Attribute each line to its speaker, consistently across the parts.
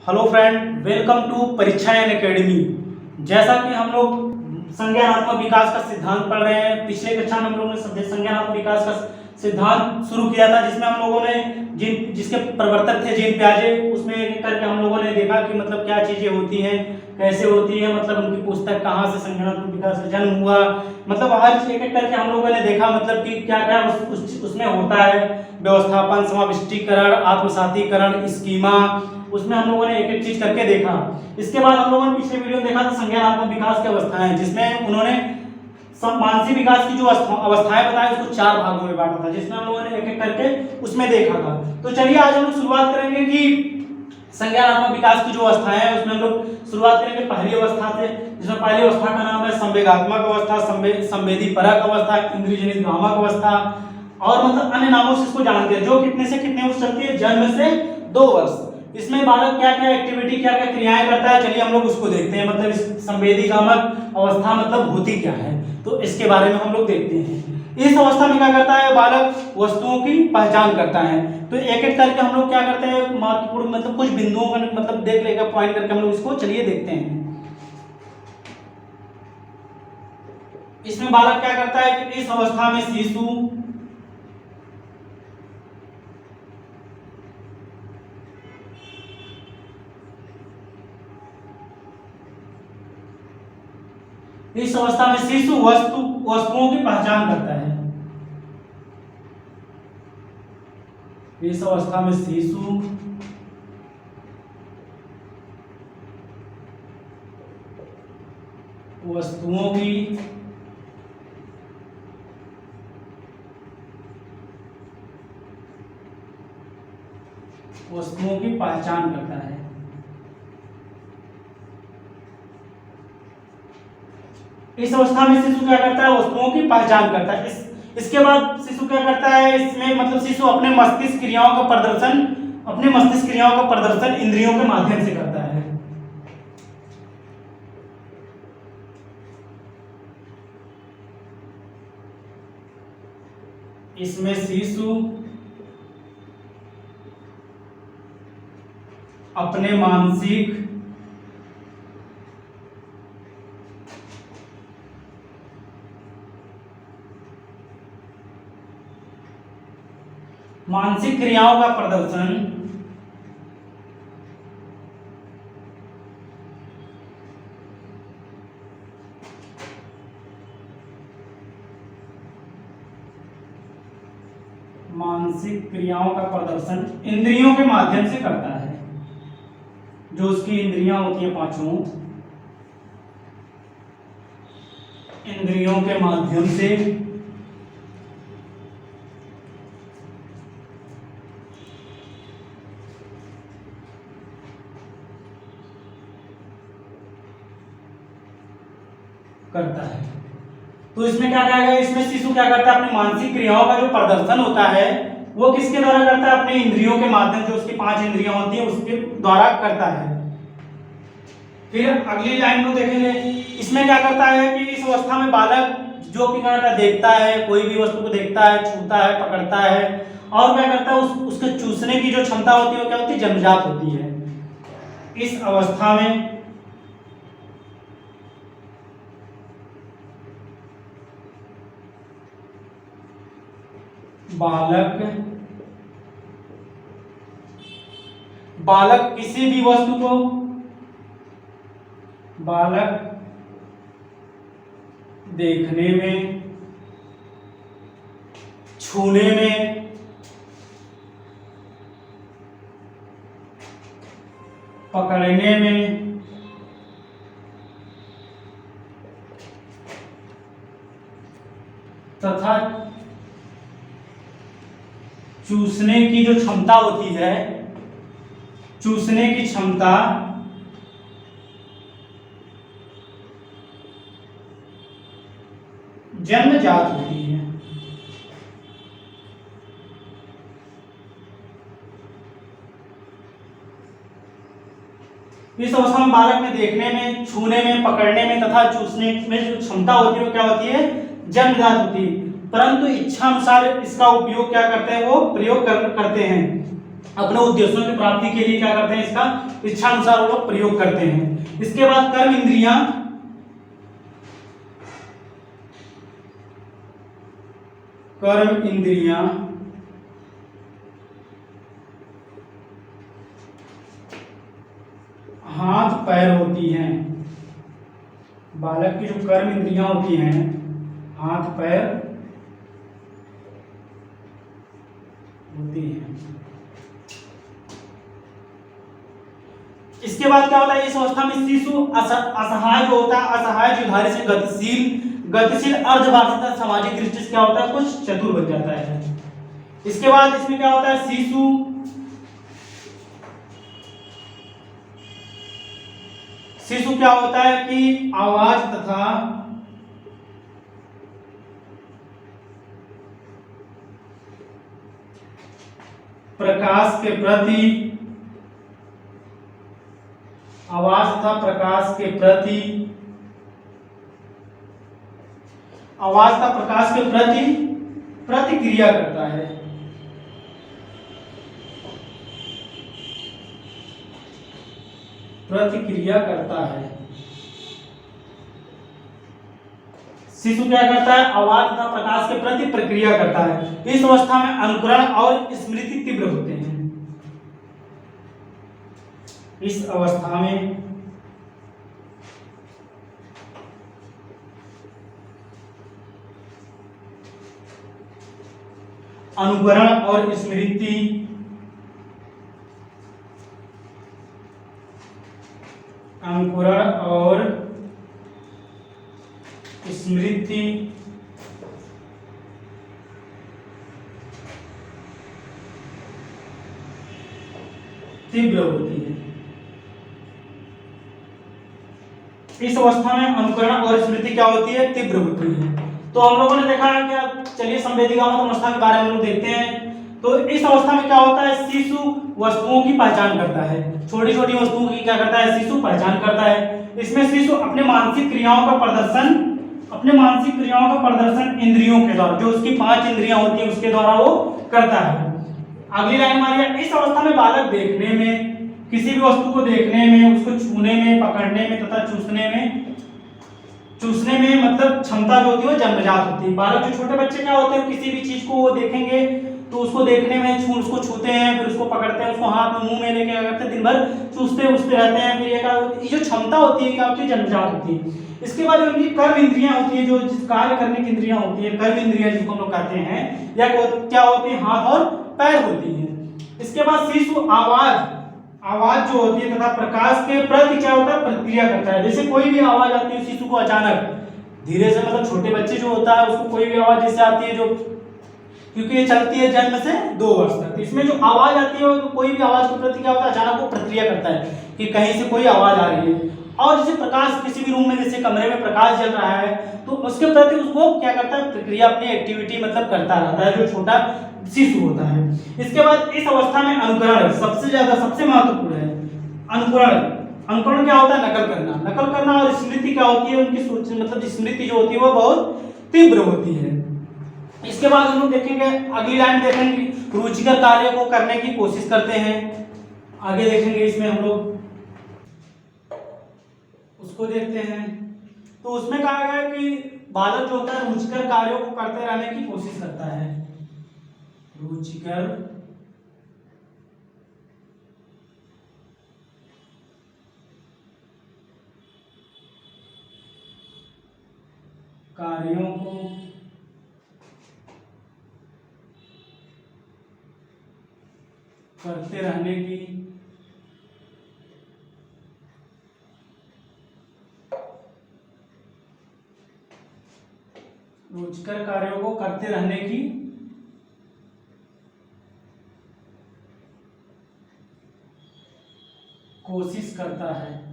Speaker 1: Hello friend, welcome to Parikshayan academy. जैसा कि हम लोग संज्ञानात्मक विकास का सिद्धांत पढ़ रहे हैं, पिछले कक्षा में हम लोगों ने संज्ञानात्मक विकास का सिद्धांत शुरू किया था, जिसमें हम लोगों ने जिसके प्रवर्तक थे जीन पियाजे, उसमें एक करके हम लोगों ने देखा कि मतलब क्या चीजें होती हैं, कैसे होती है, मतलब उनकी पुस्तक कहाँ से संज्ञानात्मक विकास का जन्म हुआ, मतलब हर एक एक करके हम लोगों ने देखा मतलब कि क्या क्या उसमें होता है। व्यवस्थापन, समाविष्टीकरण, आत्मसातीकरण, स्कीमा, उसमें हम लोगों ने एक एक चीज करके देखा। इसके बाद हम लोगों ने पिछले वीडियो में देखा था संज्ञानात्मक विकास की अवस्थाएं, जिसमें उन्होंने मानसिक विकास की जो अवस्थाएं बताई उसको 4 भागों में बांटा था, जिसमें हम लोगों ने एक एक करके उसमें देखा था। तो चलिए आज हम लोग शुरुआत करेंगे कि संज्ञानात्मक विकास की जो अवस्थाएं हैं उसमें हम लोग शुरुआत करेंगे पहली अवस्था से, जिसमें पहली अवस्था का नाम है संवेगात्मक अवस्था, संवेदीपरक अवस्था, इंद्रियजनित भ्रामक अवस्था, और मतलब अन्य नामों से इसको जानते हैं, जो कितने से कितने वर्ष चलती है, जन्म से 2 वर्ष। इसमें बालक क्या क्या एक्टिविटी, क्या क्या क्रियाएं करता है, चलिए हम लोग उसको देखते हैं। मतलब इस संवेदीगामक अवस्था मतलब होती क्या है, तो इसके बारे में हम लोग देखते हैं। इस अवस्था में क्या करता है बालक, वस्तुओं की पहचान करता है। तो एक एक करके हम लोग क्या करते हैं, महत्वपूर्ण मतलब कुछ बिंदुओं का मतलब देख लेगा, पॉइंट करके हम लोग इसको चलिए देखते हैं। इसमें बालक क्या करता है कि इस अवस्था में शिशु वस्तुओं की पहचान करता है। इस अवस्था में शिशु वस्तुओं की पहचान करता है। इस अवस्था में शिशु क्या करता है, वस्तुओं की पहचान करता है। इसके बाद शिशु क्या करता है, इसमें मतलब शिशु अपने मस्तिष्क क्रियाओं का प्रदर्शन इंद्रियों के माध्यम से करता है। इसमें शिशु अपने मानसिक क्रियाओं का प्रदर्शन इंद्रियों के माध्यम से करता है। जो उसकी इंद्रियां होती हैं 5 इंद्रियों के माध्यम से करता है। तो इसमें क्या कहा गया, इसमें शिशु क्या करता है, अपनी मानसिक क्रियाओं का जो प्रदर्शन होता है वो किसके द्वारा करता है, अपने इंद्रियों के माध्यम, जो उसकी 5 इंद्रियां होती हैं उसके द्वारा करता है। फिर अगली लाइन में देखेंगे, इसमें क्या करता है कि इस अवस्था में बालक जो कि करता है, देखता है, कोई भी वस्तु को देखता है, छूता है, पकड़ता है, और क्या करता है उसके चूसने की जो क्षमता होती है वो क्या होती है, जन्मजात होती है। इस अवस्था में बालक किसी भी वस्तु को देखने में, छूने में, पकड़ने में, तथा चूसने की जो क्षमता होती है, चूसने की क्षमता जन्मजात होती है। इस अवस्था में बालक में देखने में, छूने में, पकड़ने में तथा चूसने में जो क्षमता होती है वो क्या होती है, जन्मजात होती है। परंतु इच्छा अनुसार इसका उपयोग क्या करते हैं, वो प्रयोग करते हैं। अपने उद्देश्यों की प्राप्ति के लिए क्या करते हैं, इसका इच्छा अनुसार वो लोग प्रयोग करते हैं। इसके बाद कर्म इंद्रियां हाथ पैर होती हैं। बालक की जो कर्म इंद्रियां होती हैं हाथ पैर होती हैं। इसके बाद क्या होता है, इस अवस्था में शिशु असहाय जो होता है, असहाय जुझारे से गतिशील अर्धबाधित सामाजिक दृष्टि से क्या होता है, कुछ चतुर बन जाता है। इसके बाद इसमें क्या होता है, शिशु क्या होता है कि आवाज तथा प्रकाश के प्रति प्रतिक्रिया करता है। शिशु क्या करता है, आवाज तथा प्रकाश के प्रति प्रक्रिया करता है। इस अवस्था में अनुकरण और स्मृति तीव्र होते हैं। इस अवस्था में अनुकरण और स्मृति तीव्र होती है। इस अवस्था में अनुकरण और स्मृति क्या होती है, तीव्र होती है। तो हम लोगों ने देखा है कि अब चलिए संवेदिकात्मक अवस्था के बारे में लोग देखते हैं। तो इस अवस्था में क्या होता है, शिशु वस्तुओं की पहचान करता है। छोटी छोटी वस्तुओं की क्या करता है, शिशु पहचान करता है। इसमें शिशु अपने मानसिक क्रियाओं का प्रदर्शन इंद्रियों के द्वारा, जो उसकी 5 इंद्रियां होती है उसके द्वारा वो करता है। अगली लाइन हमारी है, इस अवस्था में बालक देखने में, किसी भी वस्तु को देखने में, उसको छूने में, पकड़ने में तथा चूसने में मतलब क्षमता जो होती है वो जन्मजात होती है। बालक जो छोटे बच्चे क्या होते हैं, किसी भी चीज को वो देखेंगे तो उसको देखने में उसको छूते हैं, फिर उसको पकड़ते हैं, उसको हाथ में मुंह में लेके क्या करते हैं, दिन भर चूसते रहते हैं। फिर ये जो क्षमता होती है क्या होती है, जन्मजात होती है। इसके बाद उनकी कर्म इंद्रियां होती है, जो कार्य करने की इंद्रियां होती है, कर्म इंद्रियां जिसको हम लोग कहते हैं, या क्या होती है, हाथ और पैर होती है। इसके बाद शिशु आवाज जो होती है तथा प्रकाश के प्रति क्या होता है, प्रतिक्रिया करता है। जैसे कोई भी आवाज आती है शिशु को अचानक धीरे से, मतलब छोटे बच्चे जो होता है उसको कोई भी आवाज जैसे आती है, जो क्योंकि ये चलती है जन्म से 2 वर्ष तक, इसमें जो आवाज आती है तो कोई भी आवाज के प्रति क्या होता है, अचानक वो प्रतिक्रिया करता है कि कहीं से कोई आवाज आ रही है। और जैसे प्रकाश, किसी भी रूम में जैसे कमरे में प्रकाश जल रहा है तो उसके प्रति उसको क्या करता है, प्रक्रिया, अपनी एक्टिविटी मतलब करता रहता है, जो छोटा शिशु होता है। इसके बाद इस अवस्था में अनुकरण सबसे महत्वपूर्ण है। अनुकरण क्या होता है, नकल करना। और स्मृति क्या होती है, उनकी सोच मतलब स्मृति जो होती है वो बहुत तीव्र होती है। इसके बाद हम लोग देखेंगे, अगली लाइन देखेंगे, रुचिकर कार्य को करने की कोशिश करते हैं। आगे देखेंगे इसमें हम लोग उसको देखते हैं। तो उसमें कहा गया कि बालक जो होता है रुचिकर कार्यों को करते रहने की कोशिश करता है। रुचिकर कार्यों को करते रहने की रुचिकर कार्यों को करते रहने की कोशिश करता है।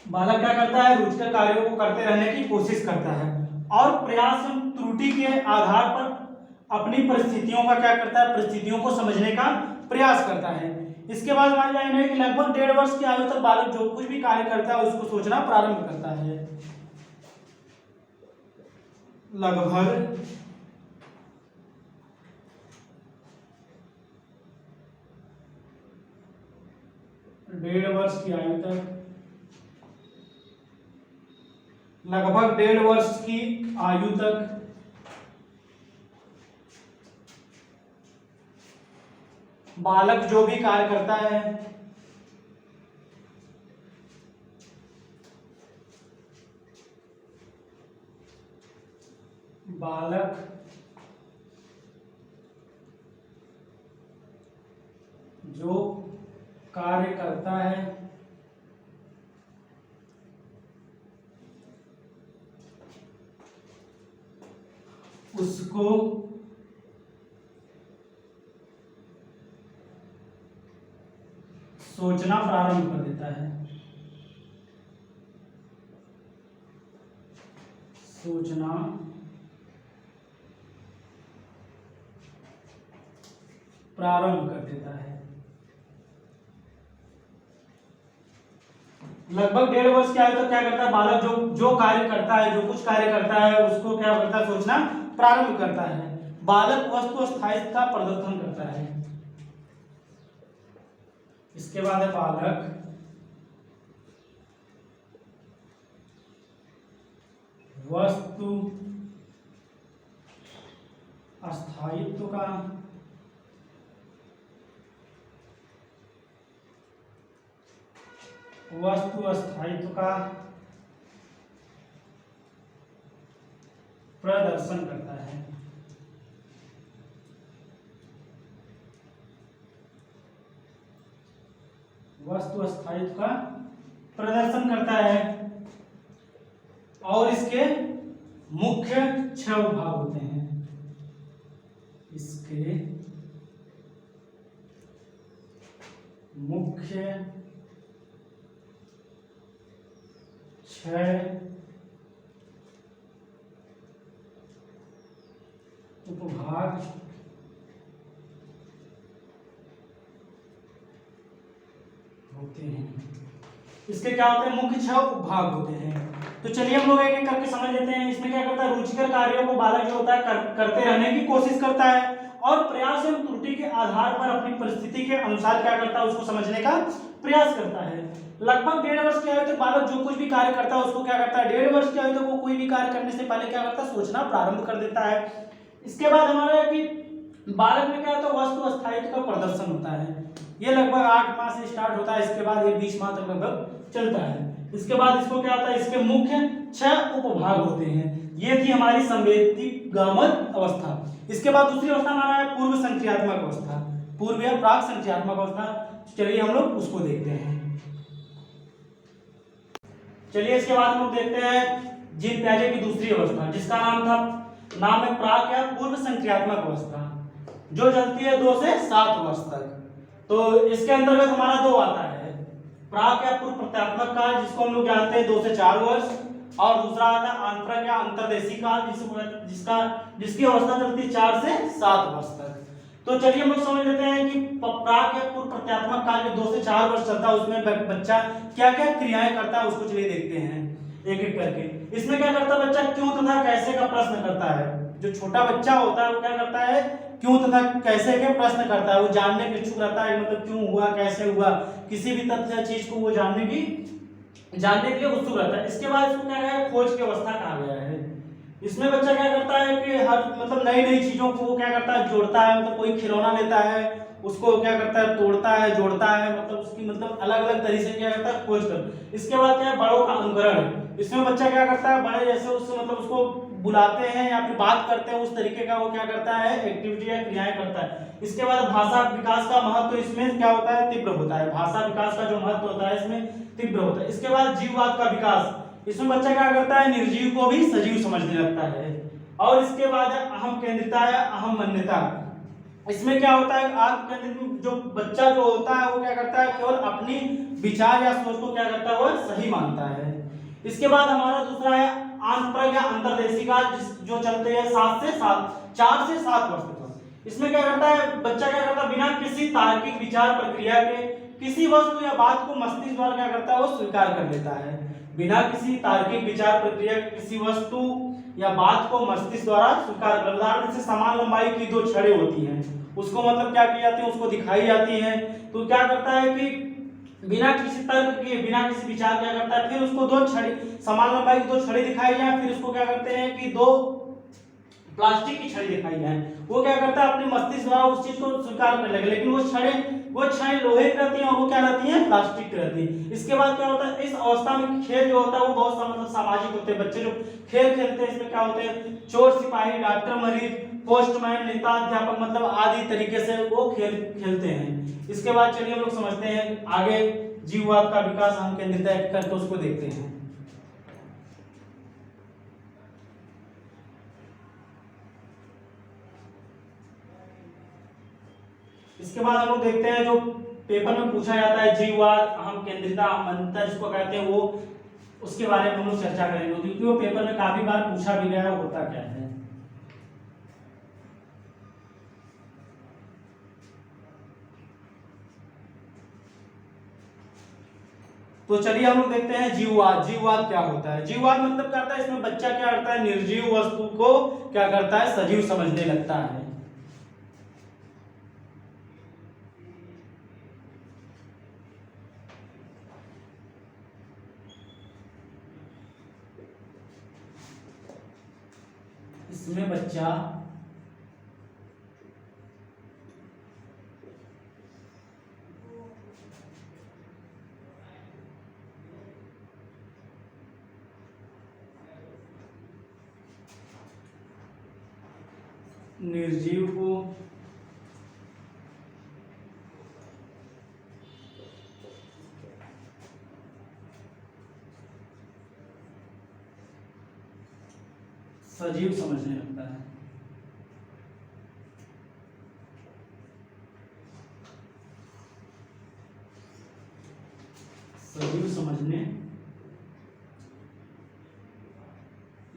Speaker 1: बालक क्या करता है, रुचिकर कार्यों को करते रहने की कोशिश करता है और प्रयास त्रुटि के आधार पर अपनी परिस्थितियों का क्या करता है, परिस्थितियों को समझने का प्रयास करता है। इसके बाद हमारी लाइन है कि लगभग 1.5 वर्ष की आयु तक बालक जो कुछ भी कार्य करता है उसको सोचना प्रारंभ करता है। लगभग 1.5 वर्ष की आयु तक, लगभग 1.5 वर्ष की आयु तक बालक जो भी कार्य करता है बालक जो कार्य करता है उसको सोचना प्रारंभ कर देता है। सोचना प्रारंभ कर देता है। लगभग 1.5 वर्ष की आयु तक क्या करता है बालक जो कार्य करता है, जो कुछ कार्य करता है उसको क्या करता है सोचना प्रारंभ करता है। बालक वस्तु स्थायित्व का प्रदर्शन करता है। इसके बाद है बालक वस्तु अस्थायित्व का प्रदर्शन करता है। वस्तु अस्थायित्व का प्रदर्शन करता है और इसके मुख्य 6 भाग होते हैं। इसके मुख्य 6 उपभाग होते हैं। इसके क्या होते हैं मुख्य 6 उपभाग होते हैं। तो चलिए हम लोग एक एक करके समझ लेते हैं। इसमें क्या करता है रुचिकर कार्यों को बालक जो होता है करते रहने की कोशिश करता है और प्रयास एवं त्रुटि के आधार पर अपनी परिस्थिति के अनुसार क्या करता है उसको समझने का प्रयास करता है। लगभग 1.5 वर्ष की आयु तक बालक जो कुछ भी कार्य करता है उसको क्या करता है 1.5 वर्ष की आयु तक वो कोई भी कार्य करने से पहले क्या करता है सोचना प्रारंभ कर देता है। इसके बाद हमारा है कि बालक में क्या होता है वस्तु अस्थायित्व का प्रदर्शन होता है। ये लगभग 8 माह से स्टार्ट होता है। इसके बाद ये 20 माह तक लगभग चलता है। इसके बाद इसको क्या होता है इसके मुख्य 6 उपभाग होते हैं। ये थी हमारी संवेदीगामक अवस्था। इसके बाद दूसरी अवस्था हमारा है पूर्व संक्रियात्मक अवस्था, पूर्व या प्राक संक्रियात्मक अवस्था। चलिए हम लोग उसको देखते हैं। चलिए इसके बाद हम लोग देखते हैं जीन पियाजे की दूसरी अवस्था जिसका नाम है प्राक या पूर्व संक्रियात्मक अवस्था जो चलती है 2 से 7 वर्ष तक। तो इसके अंतर्गत हमारा 2 आता है प्राक या पूर्व प्रत्यात्मक काल जिसको हम लोग जानते हैं 2 से 4 वर्ष और दूसरा आता है आंतरिक या अंतर्देशी काल जिसकी अवस्था चलती है 4 से 7 वर्ष तक। तो चलिए हम लोग समझ लेते हैं कि प्राक या पूर्व प्रत्यात्मक काल जो 2 से 4 वर्ष चलता है उसमें बच्चा क्या क्या क्रियाएं करता है उसको चलिए देखते हैं एक एक करके। इसमें क्या करता है बच्चा क्यों तथा कैसे का प्रश्न करता है। जो छोटा बच्चा होता है वो क्या करता है क्यों तथा कैसे के प्रश्न करता है। वो जानने के इच्छुक रहता है मतलब क्यों हुआ कैसे हुआ किसी भी तथ्य चीज को वो जानने के लिए उत्सुक रहता है। इसके बाद इसको क्या है खोज की अवस्था कहा गया है। इसमें बच्चा क्या करता है कि हर मतलब नई चीजों को वो क्या करता है जोड़ता है। मतलब कोई खिलौना लेता है उसको क्या करता है तोड़ता है जोड़ता है मतलब उसकी मतलब अलग अलग तरीके से क्या करता है खोज कर। इसके बाद क्या है बड़ों का अनुकरण है। इसमें बच्चा क्या करता है बड़े जैसे उससे मतलब उसको बुलाते हैं या फिर बात करते हैं उस तरीके का वो क्या करता है एक्टिविटी या क्रियाएं करता है। इसके बाद भाषा विकास का महत्व इसमें क्या होता है तीव्र होता है। भाषा विकास का जो महत्व होता है इसमें तीव्र होता है। इसके बाद जीववाद का विकास। इसमें बच्चा क्या करता है निर्जीव को भी सजीव समझने लगता है। और इसके बाद अहम केंद्रिता या अहम मान्यता। इसमें क्या होता है आत्म केंद्रित जो बच्चा जो होता है वो क्या करता है केवल अपनी विचार या सोच को क्या करता है वो सही मानता है। इसके बाद हमारा दूसरा है आंतरिक या अंतर्देशी काल जो चलते हैं 4 से 7 वर्ष तक। इसमें क्या करता है बच्चा, क्या करता है बिना किसी तार्किक विचार प्रक्रिया के किसी वस्तु या बात को मस्तिष्क द्वारा क्या करता है वो स्वीकार कर लेता है। बिना किसी तार्किक विचार प्रक्रिया के किसी वस्तु या बात को मस्तिष्क द्वारा स्वीकार कर, उदाहरण जैसे समान लंबाई की दो छड़ें होती हैं, उसको मतलब क्या की जाती है, उसको दिखाई जाती है, तो क्या करता है कि बिना किसी तर्क के बिना किसी विचार क्या करता है, फिर उसको दो छड़ी समान लंबाई की दो छड़ी दिखाई जाए, फिर उसको क्या करते हैं कि दो प्लास्टिक की छड़ी दिखाई जाए, वो क्या करता है अपने मस्तिष्क द्वारा उस चीज को स्वीकार करने लगे, लेकिन वो छड़ें लोहे की रहती हैं और वो क्या रहती हैं प्लास्टिक की रहती है। इसके बाद क्या होता है इस अवस्था में खेल जो होता है वो बहुत मतलब सामाजिक होते हैं, बच्चे जो खेल खेलते हैं इसमें क्या होते हैं चोर सिपाही डॉक्टर मरीज पोस्टमैन नेता अध्यापक मतलब आदि तरीके से वो खेल खेलते हैं। इसके बाद चलिए हम लोग समझते हैं आगे जीववाद का विकास हम केंद्रित करके उसको देखते हैं। इसके बाद हम लोग देखते हैं जो पेपर में पूछा जाता है जीववाद अहम केंद्रिता अहमता जिसको कहते हैं, वो उसके बारे में हम लोग चर्चा करेंगे क्योंकि वो पेपर में काफी बार पूछा भी गया है होता क्या है। तो चलिए हम लोग देखते हैं जीववाद। जीववाद क्या होता है? जीववाद मतलब करता है इसमें बच्चा क्या करता है निर्जीव वस्तु को क्या करता है सजीव समझने लगता है। इसमें बच्चा निर्जीव को सजीव समझने लगता है। सजीव समझने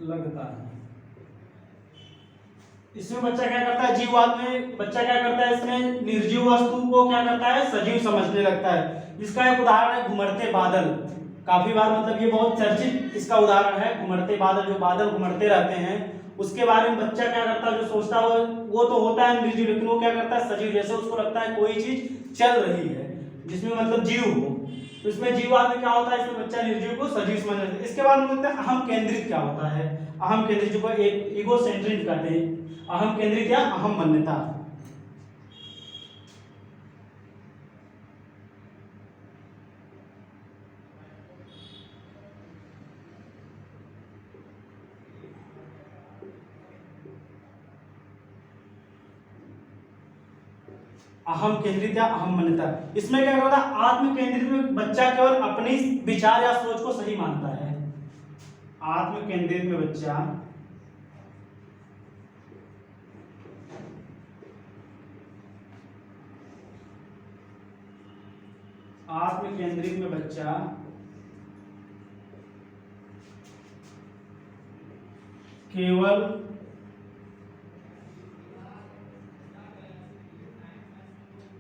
Speaker 1: लगता है। इसमें बच्चा क्या करता है जीववाद में बच्चा क्या करता है इसमें निर्जीव वस्तु को क्या करता है सजीव समझने लगता है। इसका एक उदाहरण है घुमड़ते बादल। काफी बार मतलब ये बहुत चर्चित इसका उदाहरण है घुमड़ते बादल। जो बादल घुमड़ते रहते हैं उसके बारे में बच्चा क्या करता है जो सोचता है वो तो होता है निर्जीव, लेकिन वो क्या करता है सजीव, जैसे उसको लगता है कोई चीज चल रही है जिसमें मतलब जीव हो। तो इसमें जीववाद में क्या होता है इसमें बच्चा निर्जीव को सजीव समझ लेता है। इसके बाद हम देखते हैं अहम केंद्रित क्या होता है। अहम केंद्रित जो एक ईगो सेंट्रिक कहते हैं, अहम केंद्रित या अहम मान्यता। अहम केंद्रित या अहम मान्यता इसमें क्या करता है आत्म केंद्रित में बच्चा केवल अपनी विचार या सोच को सही मानता है। आत्म केंद्रित में बच्चा आत्म केंद्रित में बच्चा केवल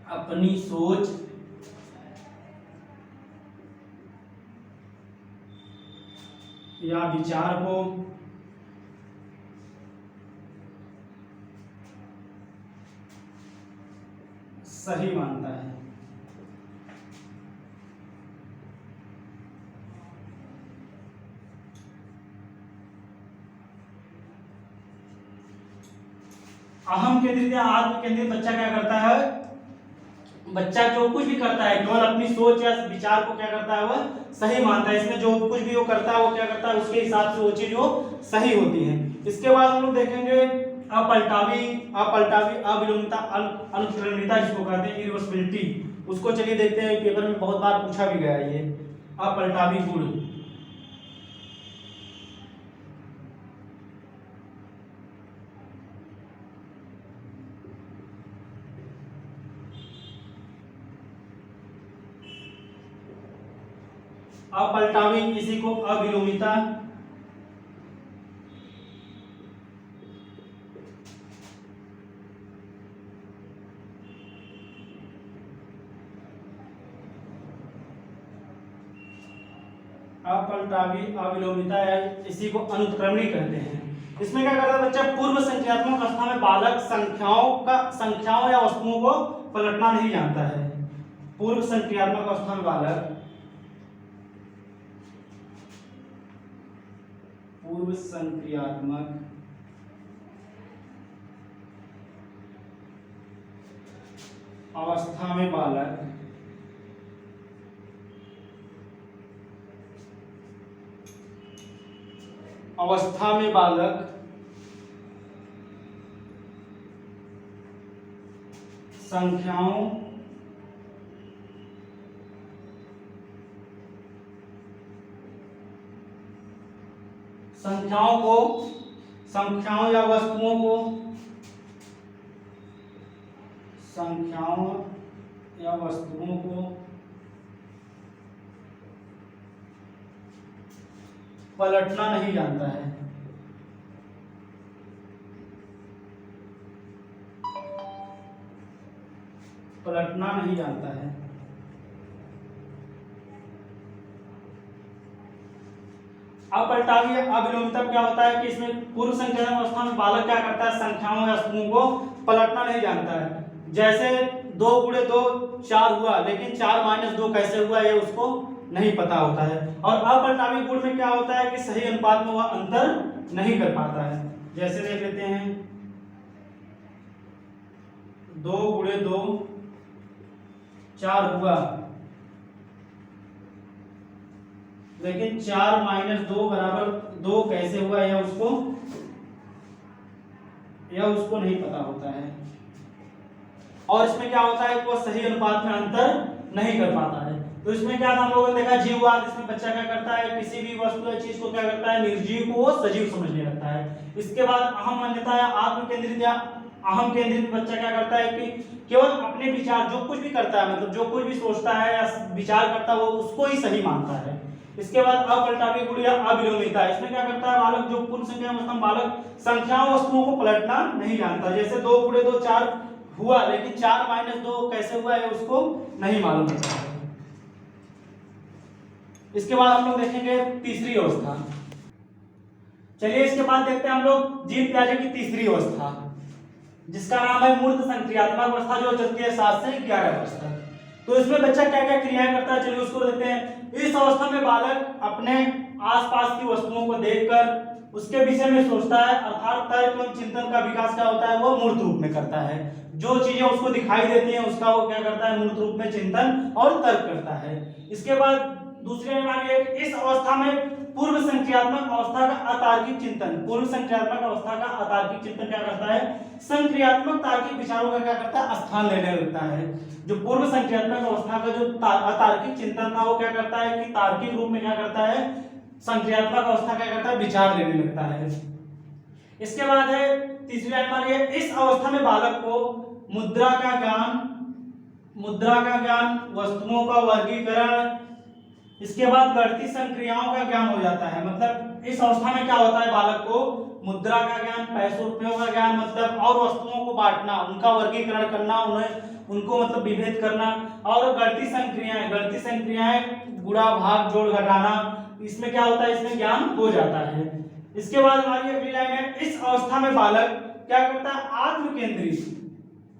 Speaker 1: अपनी सोच या विचार को सही मानता है। अहम केंद्रित या आत्म केंद्रित बच्चा क्या करता है बच्चा जो कुछ भी करता है केवल अपनी सोच या विचार को क्या करता है वह सही मानता है। इसमें जो कुछ भी वो करता है वो क्या करता है उसके हिसाब से वो चीज वो सही होती है। इसके बाद हम लोग देखेंगे अपलटावी अविलोमिता अनुत्क्रमणिता जिसको कहते हैं इरिवर्सिबिलिटी। उसको चलिए देखते हैं पेपर में बहुत बार पूछा भी गया है ये अपलटावी गुण। अपलटावी किसी को अविलोमिता अपलटावी अविलोमिता या इसी को अनुत्क्रमणी कहते हैं। इसमें क्या करता है बच्चा, पूर्व संख्यात्मक अवस्था में बालक संख्याओं या वस्तुओं को पलटना नहीं जानता है। पूर्व संख्यात्मक अवस्था में बालक पूर्व संक्रियात्मक अवस्था में बालक संख्याओं या वस्तुओं को पलटना नहीं जानता है। पलटना नहीं जानता है। अपलटावी अविलोमिता क्या होता है कि इसमें पूर्व संख्यात्मक अवस्था में बालक क्या करता है, संख्याओं या समूह को पलटना नहीं जानता है। जैसे 2 गुणे 2 4 हुआ, लेकिन 4 माइनस 2 कैसे हुआ ये उसको नहीं पता होता है। और अपलटावी गुण में क्या होता है कि सही अनुपात में वह अंतर नहीं कर पाता है। जैसे देख लेते हैं 2 गुणे 2 4 हुआ, लेकिन 4 माइनस 2 बराबर 2 कैसे हुआ यह उसको नहीं पता होता है। और इसमें क्या होता है कि वो सही अनुपात में अंतर नहीं कर पाता है। तो इसमें क्या हम लोगों ने देखा जीववाद, इसमें बच्चा क्या करता है, किसी भी वस्तु या चीज को क्या करता है, निर्जीव को वो सजीव समझने लगता है। इसके बाद अहम मान्यता या आत्म केंद्रित या अहम केंद्रित बच्चा क्या करता है कि केवल अपने विचार, जो कुछ भी करता है, मतलब जो कुछ भी सोचता है या विचार करता है वो उसको ही सही मानता है। इसके बाद अपलटावी गुण या अविलोमिता, इसमें क्या करता है बालक, जो पूर्व संख्या में बालक संख्याओं वस्तुओं को पलटना नहीं जानता। जैसे 2 गुणे 2 4 हुआ, लेकिन 4 माइनस 2 कैसे हुआ है उसको नहीं मालूम होता है। इसके बाद हम लोग देखेंगे तीसरी अवस्था। चलिए इसके बाद देखते हैं हम लोग जीन पियाजे की तीसरी अवस्था, जिसका नाम है मूर्त संक्रियात्मक अवस्था, जो चलती है 7 से 11 वर्ष तक। तो इसमें बच्चा क्या क्या क्रियाएं करता है, चलिए उसको देखते हैं। इस अवस्था में बालक अपने आसपास की वस्तुओं को देखकर उसके विषय में सोचता है, अर्थात तर्क एवं चिंतन का विकास क्या होता है, वो मूर्त रूप में करता है। जो चीजें उसको दिखाई देती हैं उसका वो क्या करता है, मूर्त रूप में चिंतन और तर्क करता है। इसके बाद दूसरे में इस अवस्था में पूर्व संक्रियात्मक अवस्था का अतार्किक चिंतन, पूर्व संक्रियात्मक अवस्था का अतार्किक चिंतन क्या करता है, संक्रियात्मक तार्किक विचारों का क्या करता है, स्थान लेने लगता है। जो पूर्व संक्रियात्मक अवस्था का जो अतार्किक चिंतन था वो क्या करता है कि तार्किक रूप में क्या करता है, संक्रियात्मक अवस्था क्या करता है, विचार लेने लगता है। इसके बाद है तीसरी लाइन हमारी, इस अवस्था में बालक को मुद्रा का ज्ञान, वस्तुओं का वर्गीकरण, इसके बाद बढ़ती संक्रियाओं का ज्ञान हो जाता है। मतलब इस अवस्था में क्या होता है, बालक को मुद्रा का ज्ञान, पैसों रुपयों का ज्ञान, मतलब और वस्तुओं को बांटना, उनका वर्गीकरण करना, उनको मतलब विभेद करना, और गणती संक्रियाएं गुणा भाग जोड़ घटाना, इसमें क्या होता है, इसमें ज्ञान हो जाता है। इसके बाद हमारी अगली लाइन है, इस अवस्था में बालक क्या करता है, आत्म केंद्रित।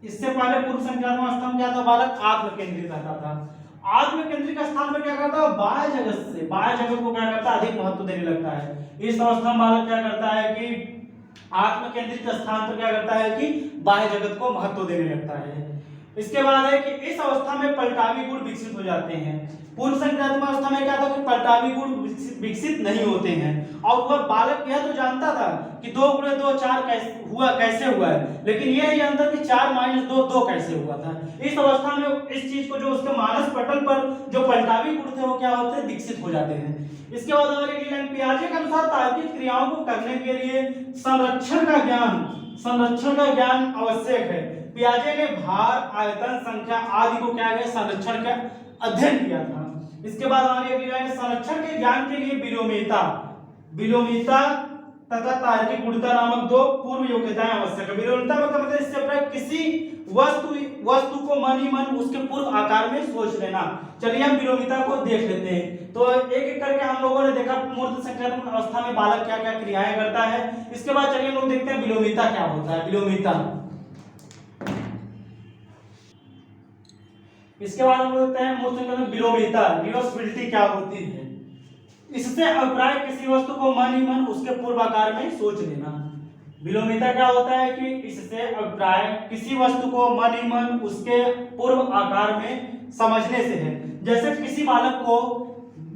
Speaker 1: इससे पहले पूर्व संक्रियात्मक अवस्था में क्या था, बालक आत्म केंद्रित रहता था। आत्म केंद्रित स्थान पर क्या करता है, बाह्य जगत को क्या करता है, अधिक महत्व देने लगता है। इस अवस्था में बालक क्या करता है कि आत्म केंद्रित स्थान पर क्या करता है कि बाह्य जगत को महत्व देने लगता है। इसके बाद है कि इस अवस्था में पलटावी गुण विकसित हो जाते हैं। पूर्व संक्रियात्मक अवस्था में क्या था कि पलटावी गुण विकसित नहीं होते हैं, और वह बालक यह तो जानता था कि 2 गुणे 2 4 कैसे हुआ है, लेकिन यह नहीं जानता कि 4 माइनस 2 2 कैसे हुआ था। इस अवस्था में इस चीज को, जो उसके मानस पटल पर जो पलटावी गुण थे वो क्या होते हैं, विकसित हो जाते हैं। इसके बाद हमारे लाइन, पियाजे के अनुसार तार्किक क्रियाओं को करने के लिए संरक्षण का ज्ञान आवश्यक है। पियाजे ने भार, आयतन, संख्या आदि को क्या है, संरक्षण का अध्ययन किया था। इसके बाद हमारी अगली लाइन, संरक्षण के ज्ञान के लिए विलोमिता तथा तार्किक गुणता नामक दो पूर्व योग्यताएं आवश्यक है। विलोमिता मतलब इससे प्राप्त किसी वस्तु को मन ही मन उसके पूर्व आकार में सोच लेना। चलिए हम विलोमिता को देख लेते हैं। तो एक एक करके हम लोगों ने देखा मूर्त संख्यात्मक अवस्था में बालक क्या क्या क्रियाएं करता है। इसके बाद चलिए हम लोग देखते हैं विलोमिता क्या होता है। विलोमिता, इसके बाद हम लोग देखते हैं मूर्त संख्यात्मक विलोमिता, रिवर्सिबिलिटी क्या होती है। इससे अभिप्राय किसी वस्तु को मन ही मन उसके पूर्व आकार में सोच लेना। विलोमिता क्या होता है कि इससे अभिप्राय किसी वस्तु को मन ही मन उसके पूर्व आकार में समझने से है। जैसे किसी बालक को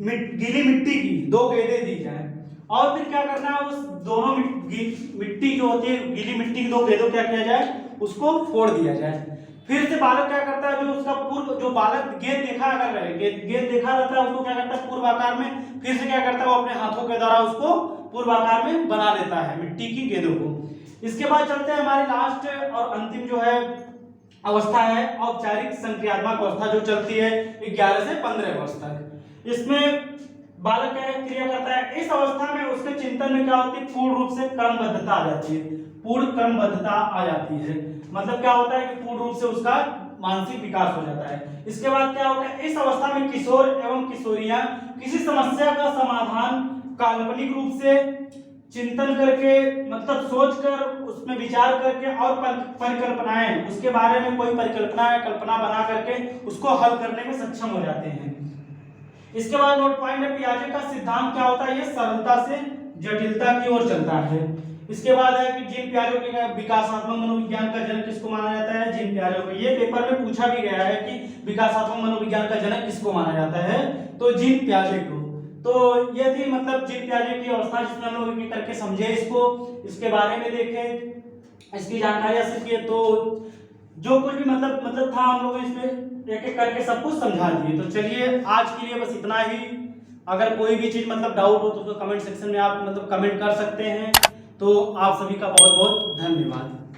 Speaker 1: गीली मिट्टी की दो गेंदें दी जाए और फिर क्या करना है, उस दोनों मिट्टी जो होती है गीली मिट्टी की दो गेंदों क्या किया जाए, उसको फोड़ दिया जाए। फिर से बालक क्या करता है, जो उसका पूर्व जो बालक गेंद देखा अगर गेंद देखा रहता है उसको क्या करता है पूर्व आकार में, फिर से क्या करता है वो अपने हाथों के द्वारा उसको पूर्व आकार में बना लेता है मिट्टी की गेंदों को। इसके बाद चलते हैं हमारी लास्ट और अंतिम जो है अवस्था है औपचारिक संक्रियात्मक अवस्था, जो चलती है 11 से 15 वर्ष तक। इसमें बालक क्या क्रिया करता है, इस अवस्था में उसके चिंतन में क्या होती है, पूर्ण रूप से क्रमबद्धता आ जाती है। पूर्ण क्रमबद्धता आ जाती है मतलब क्या होता है कि पूर्ण रूप से उसका मानसिक विकास हो जाता है। इसके बाद क्या होता है, इस अवस्था में किशोर एवं किशोरियां किसी समस्या का समाधान काल्पनिक रूप से चिंतन करके मतलब सोचकर उसमें विचार करके और परिकल्पनाएं उसके बारे में कोई परिकल्पना या कल्पना बना करके उसको हल करने में सक्षम हो जाते हैं। इसके बाद नोट पॉइंट है पियाजे का सिद्धांत क्या होता है, ये सरलता से जटिलता की ओर चलता है। इसके बाद है कि जीन पियाजे के विकासात्मक मनोविज्ञान का जनक किसको माना जाता है, जीन पियाजे को। ये पेपर में पूछा भी गया है कि विकासात्मक मनोविज्ञान का जनक किसको माना जाता है, तो जीन पियाजे को। तो ये थी मतलब जीन पियाजे की अवस्था जिसमें हम लोग एक करके समझे इसको, इसके बारे में देखें, इसकी जानकारी हासिल की। तो जो कुछ भी मतलब था हम लोग इसमें एक एक करके सब कुछ समझा दिए। तो चलिए आज के लिए बस इतना ही। अगर कोई भी चीज मतलब डाउट हो तो उसको कमेंट सेक्शन में आप मतलब कमेंट कर सकते हैं। तो आप सभी का बहुत बहुत धन्यवाद।